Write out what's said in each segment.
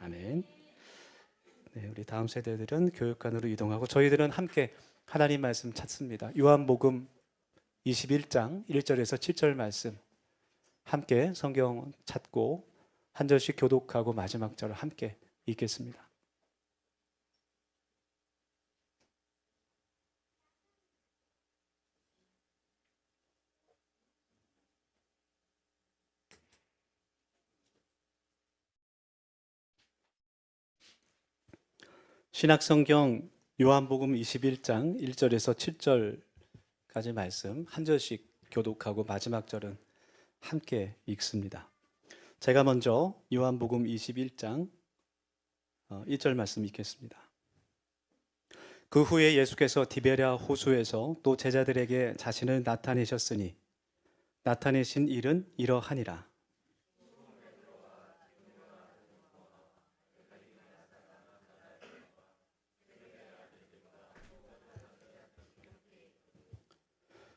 아멘. 네, 우리 다음 세대들은 교육관으로 이동하고 저희들은 함께 하나님 말씀 찾습니다. 요한복음 21장 1절에서 7절 말씀 함께 성경 찾고 한 절씩 교독하고 마지막 절을 함께 읽겠습니다. 신약성경 요한복음 21장 1절에서 7절까지 말씀 한 절씩 교독하고 마지막 절은 함께 읽습니다. 제가 먼저 요한복음 21장 1절 말씀 읽겠습니다. 그 후에 예수께서 디베랴 호수에서 또 제자들에게 자신을 나타내셨으니 나타내신 일은 이러하니라.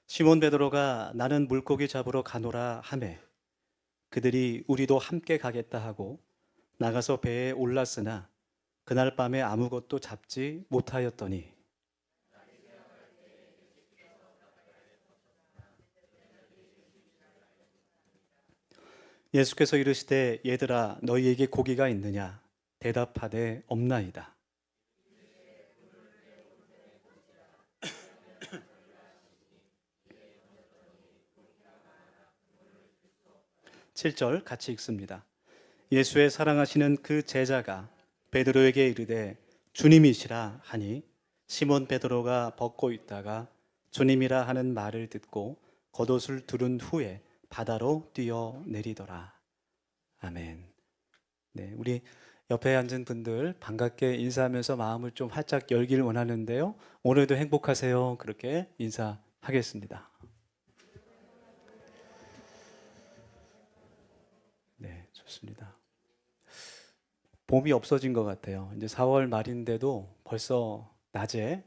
시몬 베드로가 나는 물고기 잡으러 가노라 하매 그들이 우리도 함께 가겠다 하고 나가서 배에 올랐으나 그날 밤에 아무것도 잡지 못하였더니 예수께서 이르시되 얘들아 너희에게 고기가 있느냐 대답하되 없나이다. 7절 같이 읽습니다. 예수의 사랑하시는 그 제자가 베드로에게 이르되 주님이시라 하니 시몬 베드로가 벗고 있다가 주님이라 하는 말을 듣고 겉옷을 두른 후에 바다로 뛰어내리더라. 아멘. 네, 우리 옆에 앉은 분들 반갑게 인사하면서 마음을 좀 활짝 열길 원하는데요. 오늘도 행복하세요. 그렇게 인사하겠습니다. 네, 좋습니다. 봄이 없어진 것 같아요. 이제 4월 말인데도 벌써 낮에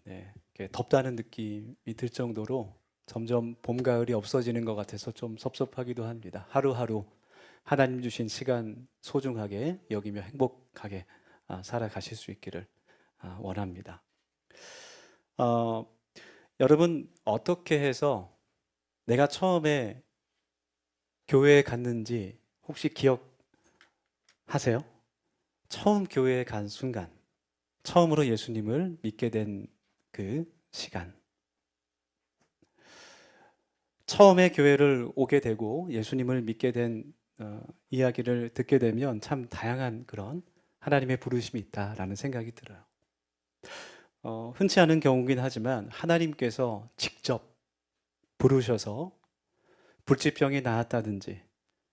이렇게 덥다는 느낌이 들 정도로 점점 봄, 가을이 없어지는 것 같아서 좀 섭섭하기도 합니다. 하루하루 하나님 주신 시간 소중하게 여기며 행복하게 살아가실 수 있기를 원합니다. 여러분 어떻게 해서 내가 처음에 교회에 갔는지 혹시 기억하세요? 처음 교회에 간 순간, 처음으로 예수님을 믿게 된 그 시간. 처음에 교회를 오게 되고 예수님을 믿게 된 이야기를 듣게 되면 참 다양한 그런 하나님의 부르심이 있다라는 생각이 들어요. 흔치 않은 경우긴 하지만 하나님께서 직접 부르셔서 불치병이 나았다든지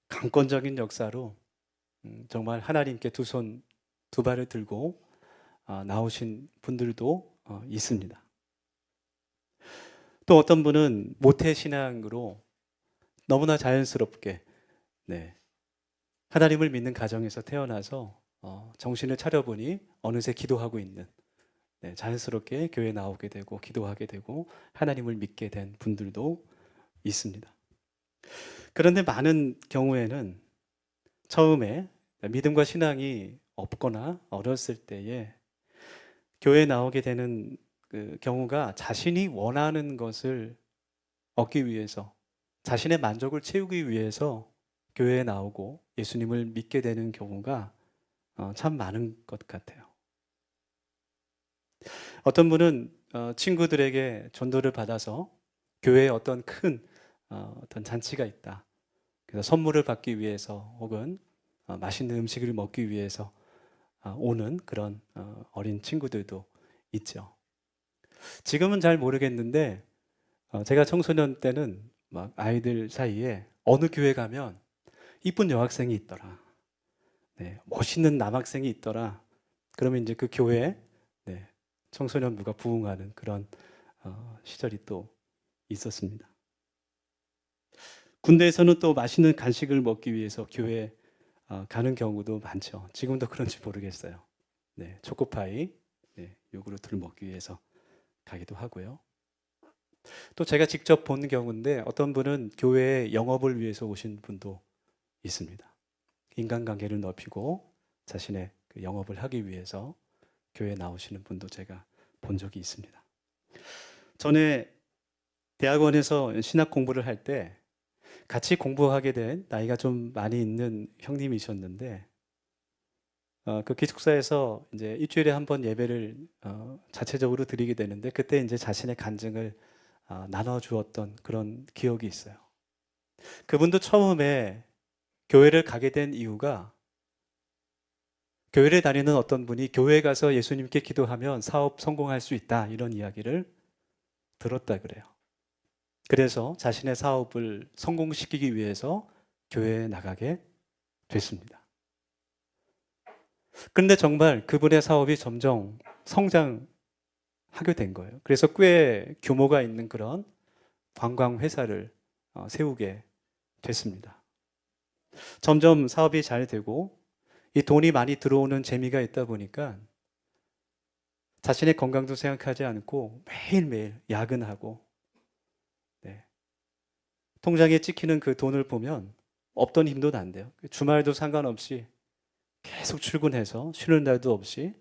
강권적인 역사로 정말 하나님께 두 손 두 발을 들고 나오신 분들도 있습니다. 또 어떤 분은 모태신앙으로 너무나 자연스럽게 하나님을 믿는 가정에서 태어나서 정신을 차려보니 어느새 기도하고 있는 자연스럽게 교회에 나오게 되고 기도하게 되고 하나님을 믿게 된 분들도 있습니다. 그런데 많은 경우에는 처음에 믿음과 신앙이 없거나 어렸을 때에 교회에 나오게 되는 그 경우가 자신이 원하는 것을 얻기 위해서 자신의 만족을 채우기 위해서 교회에 나오고 예수님을 믿게 되는 경우가 참 많은 것 같아요. 어떤 분은 친구들에게 전도를 받아서 교회에 어떤 큰 어떤 잔치가 있다. 그래서 선물을 받기 위해서 혹은 맛있는 음식을 먹기 위해서 오는 그런 어린 친구들도 있죠. 지금은 잘 모르겠는데 제가 청소년 때는 막 아이들 사이에 어느 교회 가면 이쁜 여학생이 있더라. 멋있는 남학생이 있더라. 그러면 이제 그 교회에 청소년부가 부흥하는 그런 시절이 또 있었습니다. 군대에서는 또 맛있는 간식을 먹기 위해서 교회에 가는 경우도 많죠. 지금도 그런지 모르겠어요. 초코파이, 요구르트를 먹기 위해서 가기도 하고요. 또 제가 직접 본 경우인데 어떤 분은 교회에 영업을 위해서 오신 분도 있습니다. 인간관계를 넓히고 자신의 그 영업을 하기 위해서 교회에 나오시는 분도 제가 본 적이 있습니다. 전에 대학원에서 신학 공부를 할 때 같이 공부하게 된 나이가 좀 많이 있는 형님이셨는데, 그 기숙사에서 이제 일주일에 한 번 예배를 자체적으로 드리게 되는데, 그때 이제 자신의 간증을 나눠 주었던 그런 기억이 있어요. 그분도 처음에 교회를 가게 된 이유가, 교회를 다니는 어떤 분이 교회에 가서 예수님께 기도하면 사업 성공할 수 있다, 이런 이야기를 들었다 그래요. 그래서 자신의 사업을 성공시키기 위해서 교회에 나가게 됐습니다. 그런데 정말 그분의 사업이 점점 성장하게 된 거예요. 그래서 꽤 규모가 있는 그런 관광회사를 세우게 됐습니다. 점점 사업이 잘 되고 이 돈이 많이 들어오는 재미가 있다 보니까 자신의 건강도 생각하지 않고 매일매일 야근하고, 통장에 찍히는 그 돈을 보면 없던 힘도 난대요. 주말도 상관없이 계속 출근해서 쉬는 날도 없이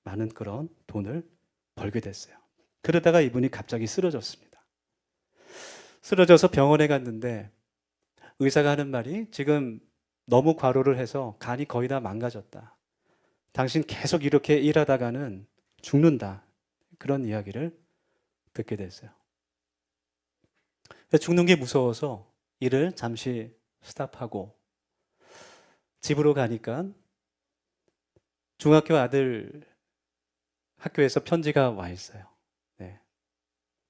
많은 그런 돈을 벌게 됐어요. 그러다가 이분이 갑자기 쓰러졌습니다. 쓰러져서 병원에 갔는데 의사가 하는 말이, 지금 너무 과로를 해서 간이 거의 다 망가졌다. 당신 계속 이렇게 일하다가는 죽는다. 그런 이야기를 듣게 됐어요. 죽는 게 무서워서 일을 잠시 스탑하고 집으로 가니까 중학교 아들 학교에서 편지가 와 있어요. 네.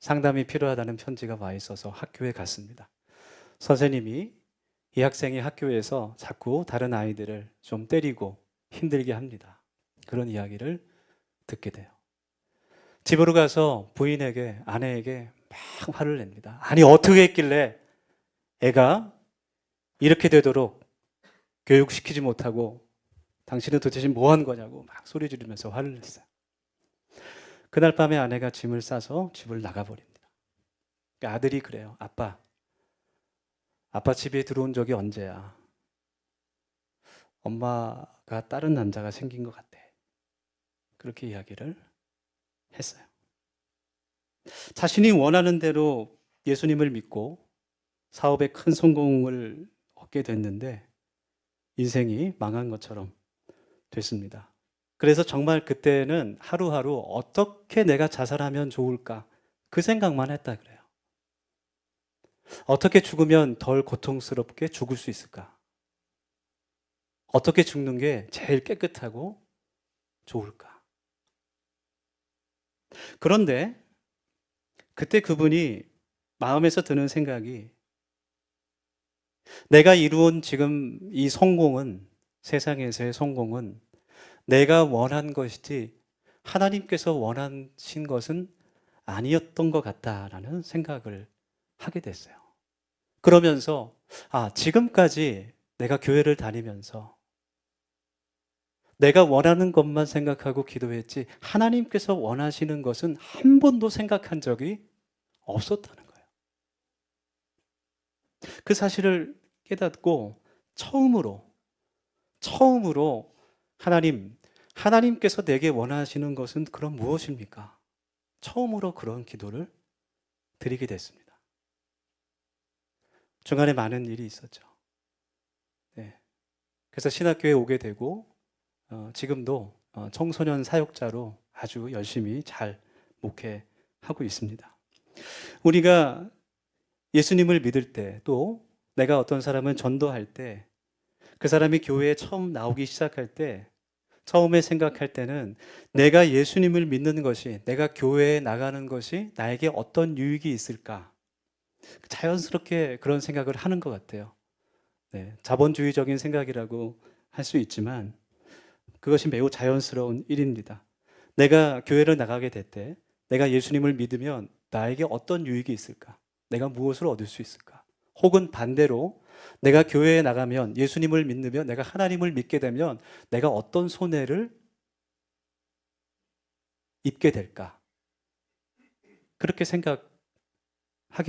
상담이 필요하다는 편지가 와 있어서 학교에 갔습니다. 선생님이 이 학생이 학교에서 자꾸 다른 아이들을 좀 때리고 힘들게 합니다. 그런 이야기를 듣게 돼요. 집으로 가서 부인에게, 아내에게 막 화를 냅니다. 아니, 어떻게 했길래 애가 이렇게 되도록 교육시키지 못하고 당신은 도대체 뭐 한 거냐고 막 소리 지르면서 화를 냈어요. 그날 밤에 아내가 짐을 싸서 집을 나가버립니다. 그러니까 아들이 그래요. 아빠 집에 들어온 적이 언제야? 엄마가 다른 남자가 생긴 것 같아. 그렇게 이야기를 했어요. 자신이 원하는 대로 예수님을 믿고 사업에 큰 성공을 얻게 됐는데 인생이 망한 것처럼 됐습니다. 그래서 정말 그때는 하루하루 어떻게 내가 자살하면 좋을까, 그 생각만 했다 그래요. 어떻게 죽으면 덜 고통스럽게 죽을 수 있을까? 어떻게 죽는 게 제일 깨끗하고 좋을까? 그런데 그때 그분이 마음에서 드는 생각이, 내가 이루은 지금 이 성공은, 세상에서의 성공은 내가 원한 것이지 하나님께서 원하신 것은 아니었던 것 같다라는 생각을 하게 됐어요. 그러면서 지금까지 내가 교회를 다니면서 내가 원하는 것만 생각하고 기도했지 하나님께서 원하시는 것은 한 번도 생각한 적이 없었다는 거예요. 그 사실을 깨닫고 처음으로 하나님께서 내게 원하시는 것은 그럼 무엇입니까? 처음으로 그런 기도를 드리게 됐습니다. 중간에 많은 일이 있었죠. 네. 그래서 신학교에 오게 되고 지금도 청소년 사역자로 아주 열심히 잘 목회하고 있습니다. 우리가 예수님을 믿을 때, 또 내가 어떤 사람을 전도할 때, 그 사람이 교회에 처음 나오기 시작할 때 처음에 생각할 때는 내가 예수님을 믿는 것이, 내가 교회에 나가는 것이 나에게 어떤 유익이 있을까, 자연스럽게 그런 생각을 하는 것 같아요. 네, 자본주의적인 생각이라고 할 수 있지만 그것이 매우 자연스러운 일입니다. 내가 교회를 나가게 될 때, 내가 예수님을 믿으면 나에게 어떤 유익이 있을까? 내가 무엇을 얻을 수 있을까? 혹은 반대로 내가 교회에 나가면, 예수님을 믿으면, 내가 하나님을 믿게 되면 내가 어떤 손해를 입게 될까? 그렇게 생각하기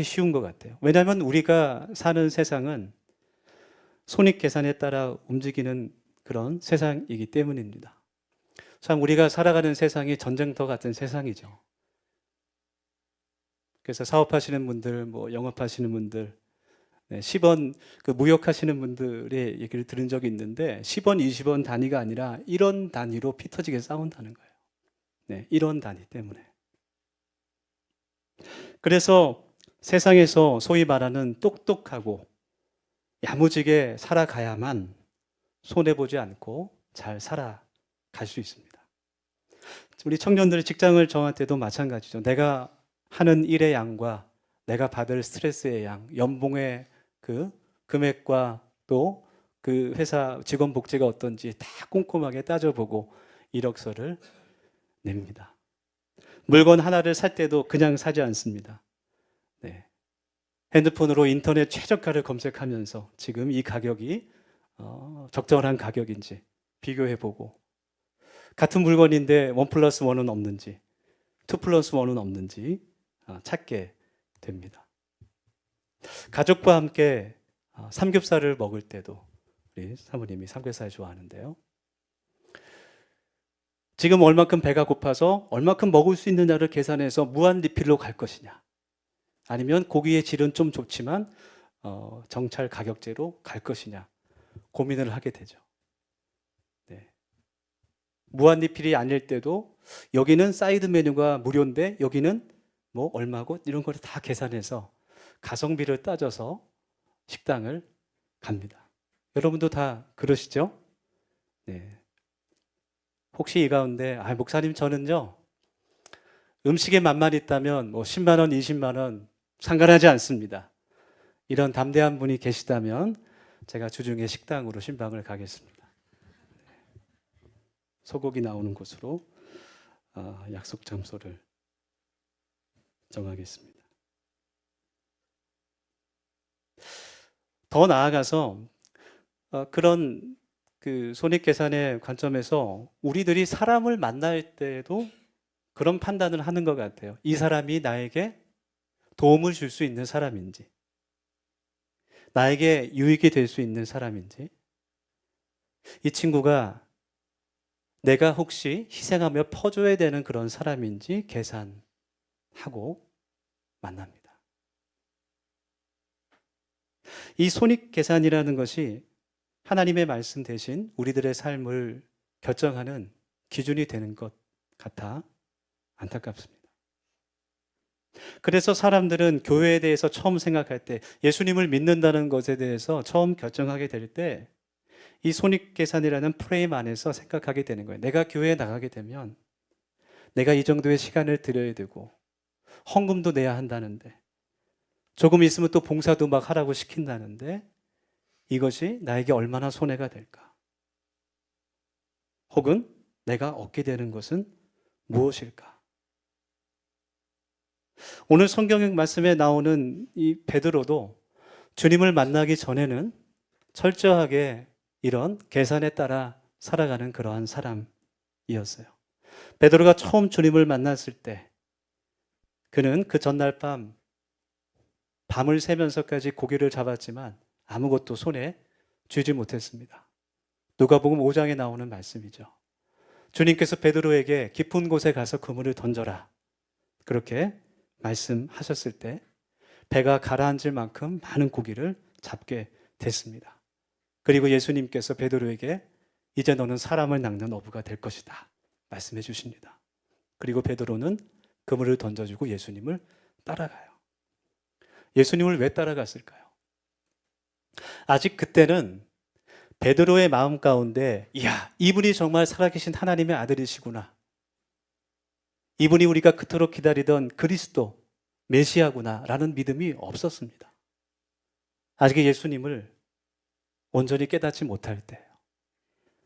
쉬운 것 같아요. 왜냐하면 우리가 사는 세상은 손익 계산에 따라 움직이는 그런 세상이기 때문입니다. 참 우리가 살아가는 세상이 전쟁터 같은 세상이죠. 그래서 사업하시는 분들, 뭐 영업하시는 분들, 10원 그 무역하시는 분들의 얘기를 들은 적이 있는데 10원, 20원 단위가 아니라 1원 단위로 피 터지게 싸운다는 거예요. 1원 단위 때문에. 그래서 세상에서 소위 말하는 똑똑하고 야무지게 살아가야만 손해보지 않고 잘 살아갈 수 있습니다. 우리 청년들의 직장을 정할 때도 마찬가지죠. 내가 하는 일의 양과 내가 받을 스트레스의 양, 연봉의 그 금액과 또 그 회사 직원 복지가 어떤지 다 꼼꼼하게 따져보고 이력서를 냅니다. 물건 하나를 살 때도 그냥 사지 않습니다. 핸드폰으로 인터넷 최저가를 검색하면서 지금 이 가격이 적절한 가격인지 비교해보고, 같은 물건인데 1+1은 없는지 2+1은 없는지 찾게 됩니다. 가족과 함께 삼겹살을 먹을 때도 우리 사모님이 삼겹살 좋아하는데요. 지금 얼마큼 배가 고파서 얼마큼 먹을 수 있느냐를 계산해서 무한 리필로 갈 것이냐, 아니면 고기의 질은 좀 좋지만 정찰 가격제로 갈 것이냐 고민을 하게 되죠. 무한 리필이 아닐 때도 여기는 사이드 메뉴가 무료인데 여기는 뭐 얼마고 이런 걸 다 계산해서 가성비를 따져서 식당을 갑니다. 여러분도 다 그러시죠? 혹시 이 가운데 목사님 저는요 음식에 맛만 있다면 뭐 10만 원, 20만 원 상관하지 않습니다. 이런 담대한 분이 계시다면 제가 주중에 식당으로 신방을 가겠습니다. 소고기 나오는 곳으로 약속 장소를 정하겠습니다. 더 나아가서 그런 그 손익계산의 관점에서 우리들이 사람을 만날 때도 그런 판단을 하는 것 같아요. 이 사람이 나에게 도움을 줄 수 있는 사람인지, 나에게 유익이 될 수 있는 사람인지, 이 친구가 내가 혹시 희생하며 퍼줘야 되는 그런 사람인지 계산하고 만납니다. 이 손익계산이라는 것이 하나님의 말씀 대신 우리들의 삶을 결정하는 기준이 되는 것 같아 안타깝습니다. 그래서 사람들은 교회에 대해서 처음 생각할 때, 예수님을 믿는다는 것에 대해서 처음 결정하게 될 때 이 손익계산이라는 프레임 안에서 생각하게 되는 거예요. 내가 교회에 나가게 되면 내가 이 정도의 시간을 들여야 되고 헌금도 내야 한다는데, 조금 있으면 또 봉사도 막 하라고 시킨다는데 이것이 나에게 얼마나 손해가 될까? 혹은 내가 얻게 되는 것은 무엇일까? 오늘 성경 말씀에 나오는 이 베드로도 주님을 만나기 전에는 철저하게 이런 계산에 따라 살아가는 그러한 사람이었어요. 베드로가 처음 주님을 만났을 때 그는 그 전날 밤을 새면서까지 고기를 잡았지만 아무것도 손에 쥐지 못했습니다. 누가복음 5장에 나오는 말씀이죠. 주님께서 베드로에게 깊은 곳에 가서 그물을 던져라 그렇게 말씀하셨을 때 배가 가라앉을 만큼 많은 고기를 잡게 됐습니다. 그리고 예수님께서 베드로에게 이제 너는 사람을 낚는 어부가 될 것이다 말씀해 주십니다. 그리고 베드로는 그물을 던져주고 예수님을 따라가요. 예수님을 왜 따라갔을까요? 아직 그때는 베드로의 마음 가운데 이야, 이분이 정말 살아계신 하나님의 아들이시구나, 이분이 우리가 그토록 기다리던 그리스도 메시아구나 라는 믿음이 없었습니다. 아직 예수님을 온전히 깨닫지 못할 때예요.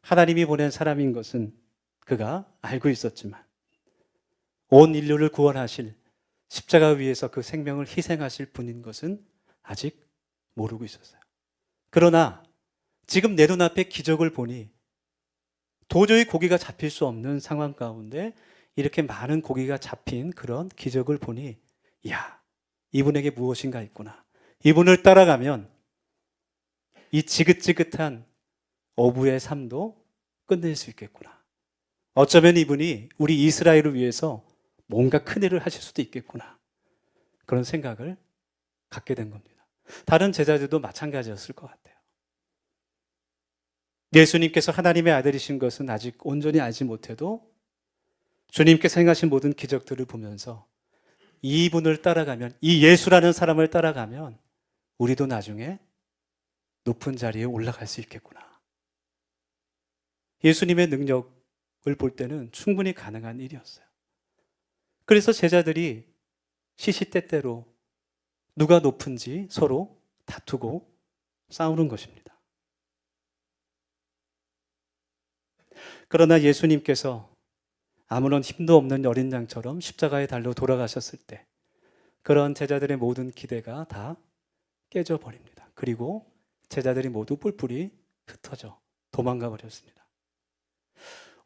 하나님이 보낸 사람인 것은 그가 알고 있었지만 온 인류를 구원하실, 십자가 위에서 그 생명을 희생하실 분인 것은 아직 모르고 있었어요. 그러나 지금 내 눈앞에 기적을 보니 도저히 고기가 잡힐 수 없는 상황 가운데 이렇게 많은 고기가 잡힌 그런 기적을 보니 이야, 이분에게 무엇인가 있구나, 이분을 따라가면 이 지긋지긋한 어부의 삶도 끝낼 수 있겠구나. 어쩌면 이분이 우리 이스라엘을 위해서 뭔가 큰 일을 하실 수도 있겠구나. 그런 생각을 갖게 된 겁니다. 다른 제자들도 마찬가지였을 것 같아요. 예수님께서 하나님의 아들이신 것은 아직 온전히 알지 못해도 주님께서 행하신 모든 기적들을 보면서 이분을 따라가면, 이 예수라는 사람을 따라가면 우리도 나중에 높은 자리에 올라갈 수 있겠구나. 예수님의 능력을 볼 때는 충분히 가능한 일이었어요. 그래서 제자들이 시시때때로 누가 높은지 서로 다투고 싸우는 것입니다. 그러나 예수님께서 아무런 힘도 없는 어린 양처럼 십자가의 달로 돌아가셨을 때 그런 제자들의 모든 기대가 다 깨져버립니다. 그리고 제자들이 모두 뿔뿔이 흩어져 도망가 버렸습니다.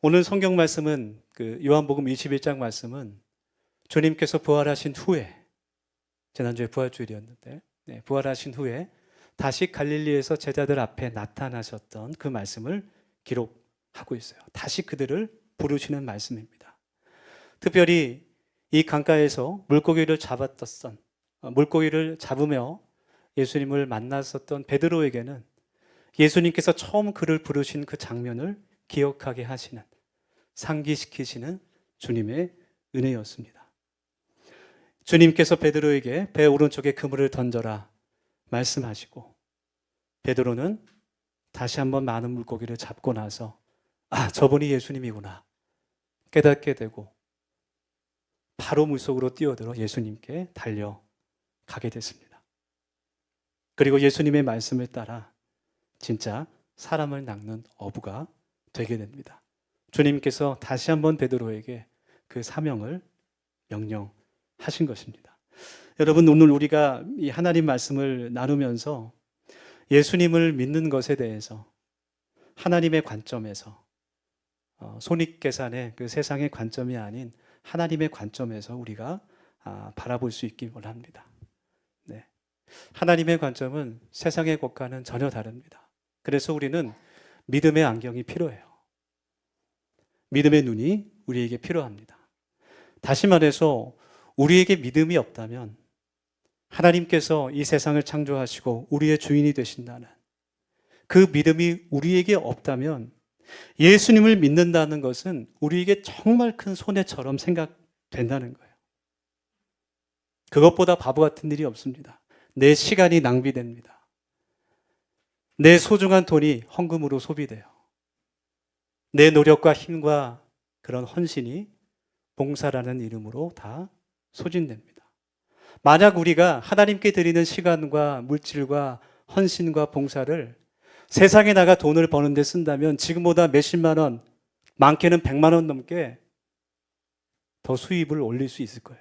오늘 성경 말씀은 요한복음 21장 말씀은 주님께서 부활하신 후에, 지난주에 부활주일이었는데 부활하신 후에 다시 갈릴리에서 제자들 앞에 나타나셨던 그 말씀을 기록하고 있어요. 다시 그들을 부르시는 말씀입니다. 특별히 이 강가에서 물고기를 잡으며 예수님을 만났었던 베드로에게는 예수님께서 처음 그를 부르신 그 장면을 기억하게 하시는, 상기시키시는 주님의 은혜였습니다. 주님께서 베드로에게 배 오른쪽에 그물을 던져라 말씀하시고 베드로는 다시 한번 많은 물고기를 잡고 나서 저분이 예수님이구나 깨닫게 되고 바로 물속으로 뛰어들어 예수님께 달려가게 됐습니다. 그리고 예수님의 말씀을 따라 진짜 사람을 낚는 어부가 되게 됩니다. 주님께서 다시 한번 베드로에게 그 사명을 명령하신 것입니다. 여러분, 오늘 우리가 이 하나님 말씀을 나누면서 예수님을 믿는 것에 대해서 하나님의 관점에서 손익계산의 그 세상의 관점이 아닌 하나님의 관점에서 우리가 바라볼 수 있기 원합니다. 네. 하나님의 관점은 세상의 것과는 전혀 다릅니다. 그래서 우리는 믿음의 안경이 필요해요. 믿음의 눈이 우리에게 필요합니다. 다시 말해서 우리에게 믿음이 없다면 하나님께서 이 세상을 창조하시고 우리의 주인이 되신다는 그 믿음이 우리에게 없다면 예수님을 믿는다는 것은 우리에게 정말 큰 손해처럼 생각된다는 거예요. 그것보다 바보 같은 일이 없습니다. 내 시간이 낭비됩니다. 내 소중한 돈이 헌금으로 소비돼요. 내 노력과 힘과 그런 헌신이 봉사라는 이름으로 다 소진됩니다. 만약 우리가 하나님께 드리는 시간과 물질과 헌신과 봉사를 세상에 나가 돈을 버는 데 쓴다면 지금보다 몇십만 원, 많게는 100만 원 넘게 더 수입을 올릴 수 있을 거예요.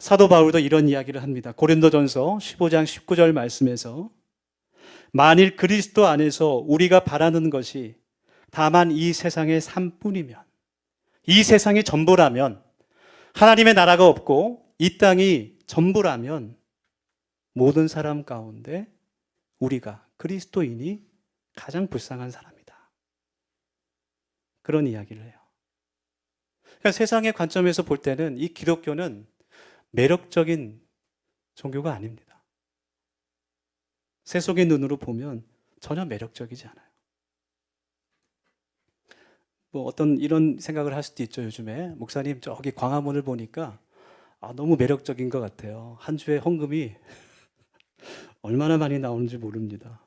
사도 바울도 이런 이야기를 합니다. 고린도전서 15장 19절 말씀에서 만일 그리스도 안에서 우리가 바라는 것이 다만 이 세상의 삶뿐이면, 이 세상이 전부라면, 하나님의 나라가 없고 이 땅이 전부라면 모든 사람 가운데 우리가 그리스도인이 가장 불쌍한 사람이다. 그런 이야기를 해요. 그러니까 세상의 관점에서 볼 때는 이 기독교는 매력적인 종교가 아닙니다. 세속의 눈으로 보면 전혀 매력적이지 않아요. 어떤 이런 생각을 할 수도 있죠. 요즘에 목사님 저기 광화문을 보니까 너무 매력적인 것 같아요. 한 주에 헌금이 얼마나 많이 나오는지 모릅니다.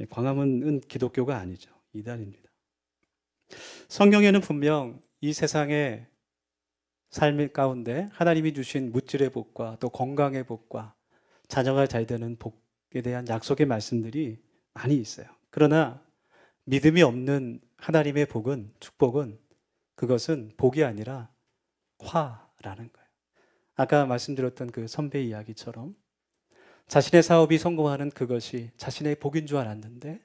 광화문은 기독교가 아니죠. 이단입니다. 성경에는 분명 이 세상의 삶 가운데 하나님이 주신 물질의 복과 또 건강의 복과 자녀가 잘 되는 복에 대한 약속의 말씀들이 많이 있어요. 그러나 믿음이 없는 하나님의 복은, 축복은 그것은 복이 아니라 화라는 거예요. 아까 말씀드렸던 그 선배 이야기처럼 자신의 사업이 성공하는 그것이 자신의 복인 줄 알았는데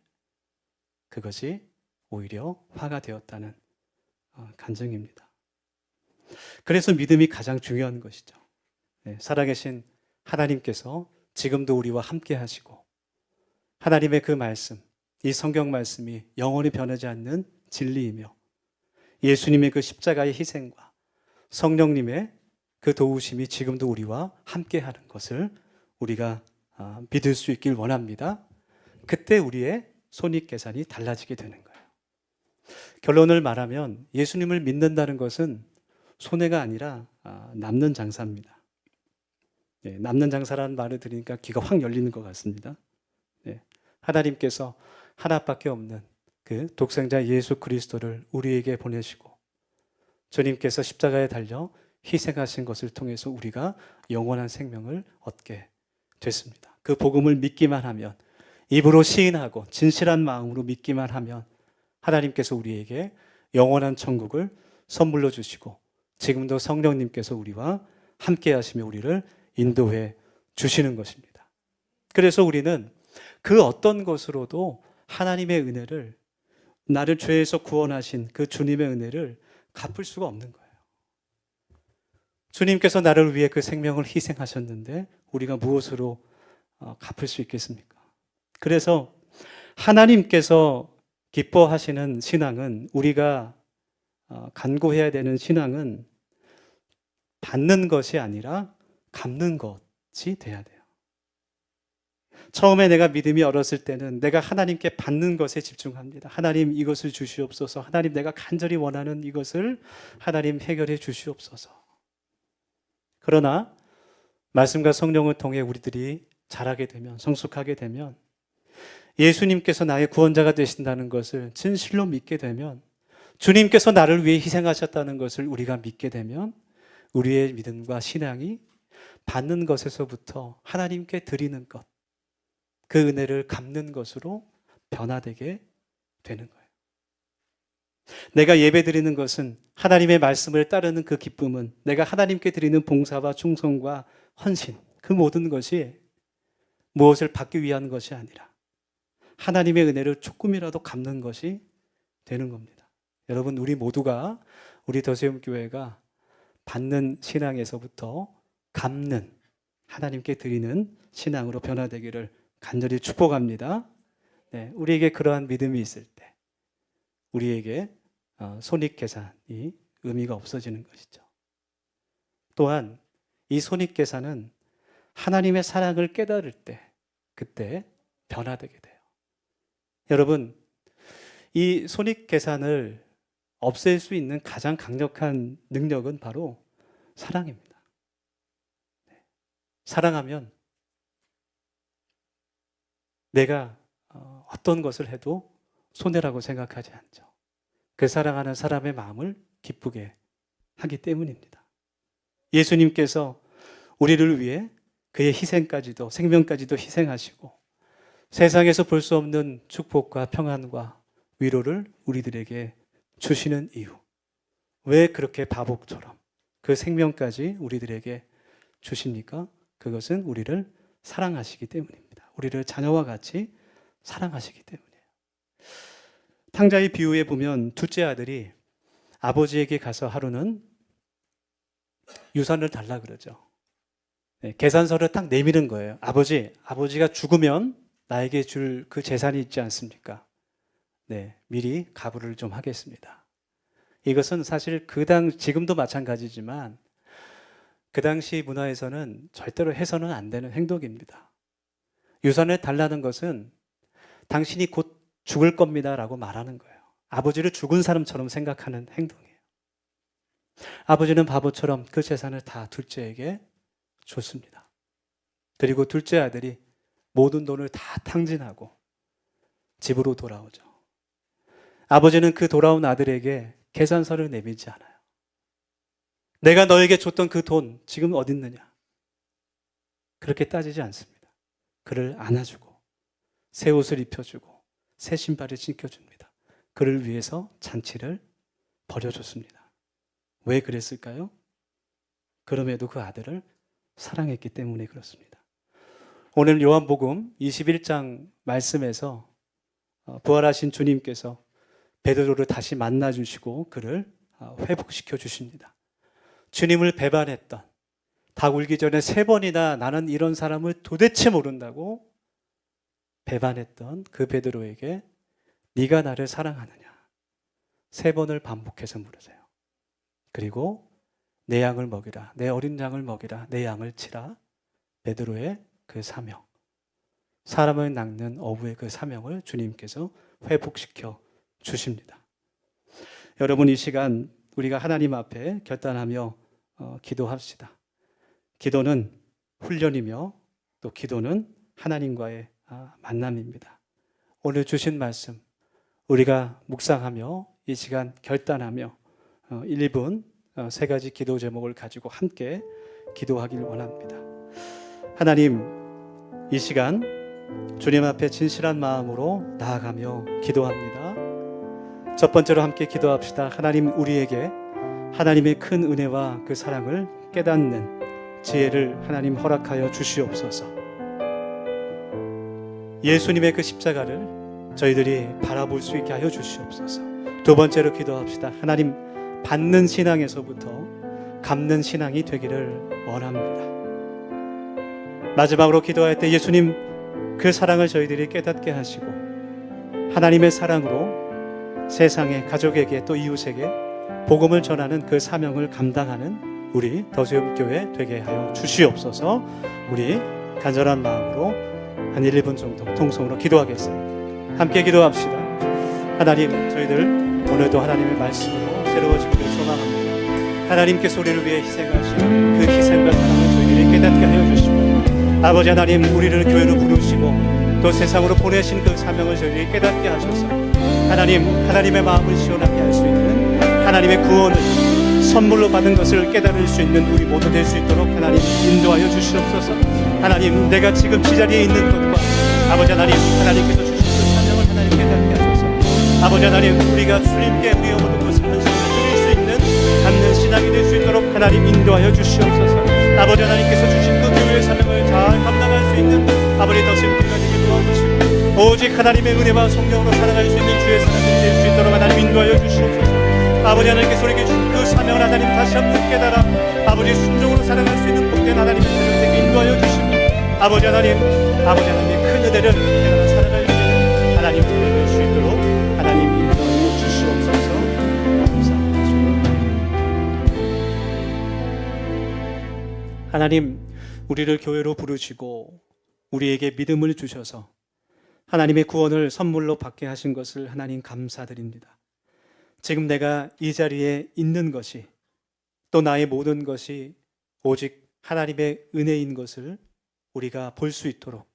그것이 오히려 화가 되었다는 간증입니다. 그래서 믿음이 가장 중요한 것이죠. 살아계신 하나님께서 지금도 우리와 함께 하시고 하나님의 그 말씀, 이 성경 말씀이 영원히 변하지 않는 진리이며 예수님의 그 십자가의 희생과 성령님의 그 도우심이 지금도 우리와 함께하는 것을 우리가 믿을 수 있길 원합니다. 그때 우리의 손익계산이 달라지게 되는 거예요. 결론을 말하면 예수님을 믿는다는 것은 손해가 아니라 남는 장사입니다. 네, 남는 장사라는 말을 들으니까 귀가 확 열리는 것 같습니다. 네, 하나님께서 하나밖에 없는 그 독생자 예수 그리스도를 우리에게 보내시고 주님께서 십자가에 달려 희생하신 것을 통해서 우리가 영원한 생명을 얻게 됐습니다. 그 복음을 믿기만 하면, 입으로 시인하고 진실한 마음으로 믿기만 하면 하나님께서 우리에게 영원한 천국을 선물로 주시고 지금도 성령님께서 우리와 함께 하시며 우리를 인도해 주시는 것입니다. 그래서 우리는 그 어떤 것으로도 하나님의 은혜를, 나를 죄에서 구원하신 그 주님의 은혜를 갚을 수가 없는 거예요. 주님께서 나를 위해 그 생명을 희생하셨는데 우리가 무엇으로 갚을 수 있겠습니까? 그래서 하나님께서 기뻐하시는 신앙은, 우리가 간구해야 되는 신앙은 받는 것이 아니라 갚는 것이 돼야 돼요. 처음에 내가 믿음이 어렸을 때는 내가 하나님께 받는 것에 집중합니다. 하나님 이것을 주시옵소서. 하나님 내가 간절히 원하는 이것을 하나님 해결해 주시옵소서. 그러나 말씀과 성령을 통해 우리들이 자라게 되면, 성숙하게 되면, 예수님께서 나의 구원자가 되신다는 것을 진실로 믿게 되면, 주님께서 나를 위해 희생하셨다는 것을 우리가 믿게 되면 우리의 믿음과 신앙이 받는 것에서부터 하나님께 드리는 것, 그 은혜를 갚는 것으로 변화되게 되는 거예요. 내가 예배 드리는 것은, 하나님의 말씀을 따르는 그 기쁨은, 내가 하나님께 드리는 봉사와 충성과 헌신, 그 모든 것이 무엇을 받기 위한 것이 아니라 하나님의 은혜를 조금이라도 갚는 것이 되는 겁니다. 여러분, 우리 모두가, 우리 더세움교회가 받는 신앙에서부터 갚는, 하나님께 드리는 신앙으로 변화되기를 간절히 축복합니다. 네, 우리에게 그러한 믿음이 있을 때 우리에게 손익계산이 의미가 없어지는 것이죠. 또한 이 손익계산은 하나님의 사랑을 깨달을 때, 그때 변화되게 돼요. 여러분, 이 손익계산을 없앨 수 있는 가장 강력한 능력은 바로 사랑입니다. 사랑하면 내가 어떤 것을 해도 손해라고 생각하지 않죠. 그 사랑하는 사람의 마음을 기쁘게 하기 때문입니다. 예수님께서 우리를 위해 그의 희생까지도, 생명까지도 희생하시고 세상에서 볼 수 없는 축복과 평안과 위로를 우리들에게 주시는 이유, 왜 그렇게 바보처럼 그 생명까지 우리들에게 주십니까? 그것은 우리를 사랑하시기 때문입니다. 우리를 자녀와 같이 사랑하시기 때문이에요. 탕자의 비유에 보면 둘째 아들이 아버지에게 가서 하루는 유산을 달라 그러죠. 네, 계산서를 딱 내미는 거예요. 아버지가 죽으면 나에게 줄 그 재산이 있지 않습니까? 네, 미리 가부를 좀 하겠습니다. 이것은 사실 지금도 마찬가지지만 그 당시 문화에서는 절대로 해서는 안 되는 행동입니다. 유산을 달라는 것은 당신이 곧 죽을 겁니다 라고 말하는 거예요. 아버지를 죽은 사람처럼 생각하는 행동이에요. 아버지는 바보처럼 그 재산을 다 둘째에게 줬습니다. 그리고 둘째 아들이 모든 돈을 다 탕진하고 집으로 돌아오죠. 아버지는 그 돌아온 아들에게 계산서를 내밀지 않아요. 내가 너에게 줬던 그 돈 지금 어디 있느냐? 그렇게 따지지 않습니다. 그를 안아주고 새 옷을 입혀주고 새 신발을 신겨줍니다. 그를 위해서 잔치를 벌여줬습니다. 왜 그랬을까요? 그럼에도 그 아들을 사랑했기 때문에 그렇습니다. 오늘 요한복음 21장 말씀에서 부활하신 주님께서 베드로를 다시 만나주시고 그를 회복시켜 주십니다. 주님을 배반했던, 닭 울기 전에 3번이나 나는 이런 사람을 도대체 모른다고 배반했던 그 베드로에게 네가 나를 사랑하느냐 3번을 반복해서 물으세요. 그리고 내 양을 먹이라, 내 어린 양을 먹이라, 내 양을 치라. 베드로의 그 사명, 사람을 낚는 어부의 그 사명을 주님께서 회복시켜 주십니다. 여러분, 이 시간 우리가 하나님 앞에 결단하며 기도합시다. 기도는 훈련이며 또 기도는 하나님과의 만남입니다. 오늘 주신 말씀 우리가 묵상하며 이 시간 결단하며 1분 3가지 기도 제목을 가지고 함께 기도하길 원합니다. 하나님, 이 시간 주님 앞에 진실한 마음으로 나아가며 기도합니다. 첫 번째로 함께 기도합시다. 하나님, 우리에게 하나님의 큰 은혜와 그 사랑을 깨닫는 지혜를 하나님 허락하여 주시옵소서. 예수님의 그 십자가를 저희들이 바라볼 수 있게 하여 주시옵소서. 두 번째로 기도합시다. 하나님, 받는 신앙에서부터 갚는 신앙이 되기를 원합니다. 마지막으로 기도할 때 예수님 그 사랑을 저희들이 깨닫게 하시고 하나님의 사랑으로 세상에, 가족에게 또 이웃에게 복음을 전하는 그 사명을 감당하는 우리 더수염교회 되게 하여 주시옵소서. 우리 간절한 마음으로 한 1분 정도 통성으로 기도하겠습니다. 함께 기도합시다. 하나님, 저희들 오늘도 하나님의 말씀으로 새로워지기를 소망합니다. 하나님께서 우리를 위해 희생하신 그 희생과 사랑을 저희들이 깨닫게 하여 주시고 아버지 하나님, 우리를 교회로 부르시고 또 세상으로 보내신 그 사명을 저희들이 깨닫게 하셔서 하나님, 하나님의 마음을 시원하게 할 수 있는 하나님의 구원을 선물로 받은 것을 깨달을 수 있는 우리 모두 될 수 있도록 하나님 인도하여 주시옵소서. 하나님, 내가 지금 지자리에 있는 것과 아버지 하나님, 하나님께서 주신 그 사명을 하나님 깨닫게 하소서. 아버지 하나님, 우리가 주님께 우리의 모든 것을 헌신을 드릴 수 있는 갚는 신앙이 될 수 있도록 하나님 인도하여 주시옵소서. 아버지 하나님께서 주신 그 교회의 사명을 잘 감당할 수 있는 아버지 더심기가 되게 도와주시고 오직 하나님의 은혜와 성령으로 살아갈 수 있는 주의 사람이 될 수 있도록 하나님 인도하여 주시옵소서. 아버지 하나님께서 우리에게 주신 그 사명을 하나님 다시 한번 깨달아 아버지 순종으로 살아갈 수 있는 복된 하나님의 사람에게 인도하여 주시고 아버지 하나님의 큰 은혜를 깨달아 살아갈 수 있는 하나님 될 수 있도록 하나님 인도하여 주시옵소서. 감사합니다. 하나님, 우리를 교회로 부르시고 우리에게 믿음을 주셔서 하나님의 구원을 선물로 받게 하신 것을 하나님 감사드립니다. 지금 내가 이 자리에 있는 것이 또 나의 모든 것이 오직 하나님의 은혜인 것을 우리가 볼 수 있도록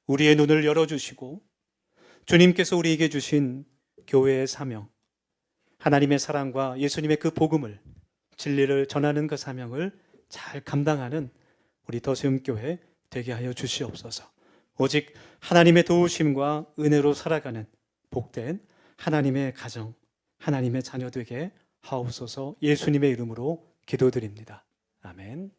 우리의 눈을 열어주시고 주님께서 우리에게 주신 교회의 사명, 하나님의 사랑과 예수님의 그 복음을, 진리를 전하는 그 사명을 잘 감당하는 우리 더수음교회 되게 하여 주시옵소서. 오직 하나님의 도우심과 은혜로 살아가는 복된 하나님의 가정, 하나님의 자녀 되게 하옵소서. 예수님의 이름으로 기도드립니다. 아멘.